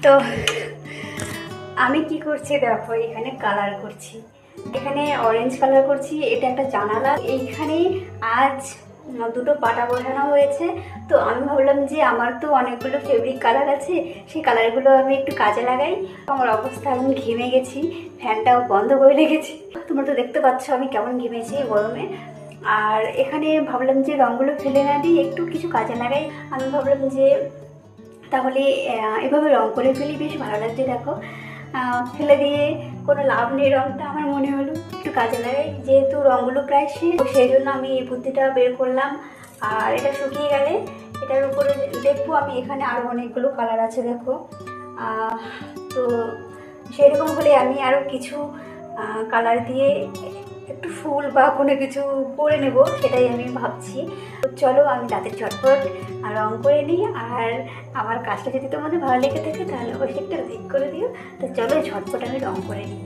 তো আমি কি করছি দেখো, এখানে কালার করছি, এখানে অরেঞ্জ কালার করছি। এটা একটা জানালা, এইখানে আজ দুটো পাটা বসানো হয়েছে। তো আমি ভাবলাম যে আমার তো অনেকগুলো ফেব্রিক কালার আছে, সেই কালারগুলো আমি একটু কাজে লাগাই। আমার অবস্থা, আমি ঘেমে গেছি, ফ্যানটাও বন্ধ করে রেখেছি। তোমরা তো দেখতে পাচ্ছ আমি কেমন ঘেমেছি গরমে। আর এখানে ভাবলাম যে রঙগুলো ফেলে না দিই, একটু কিছু কাজে লাগাই। আমি ভাবলাম যে তাহলে এভাবে রং করে ফেলি, বেশ ভালো লাগছে। দেখো, ফেলে দিয়ে কোনো লাভ নেই, রঙটা আমার মনে হলো একটু কাজে লাগাই, যেহেতু রঙগুলো প্রায় শেষ, সেই জন্য আমি এই বুদ্ধিটা বের করলাম। আর এটা শুকিয়ে গেলে এটার উপরে দেখবো আমি, এখানে আরও অনেকগুলো কালার আছে দেখো। তো সেরকম হলে আমি আরও কিছু কালার দিয়ে একটু ফুল বা কোনো কিছু করে নেব, সেটাই আমি ভাবছি। তো চলো আমি তাদের ঝটপট রং করে নিই। আর আমার কাজটা যদি তোমাদের ভালো লেগে থাকে তাহলে অবশ্যই একটা লাইক করে দিও। তো চলো ঝটপট আমি রং করে নিই।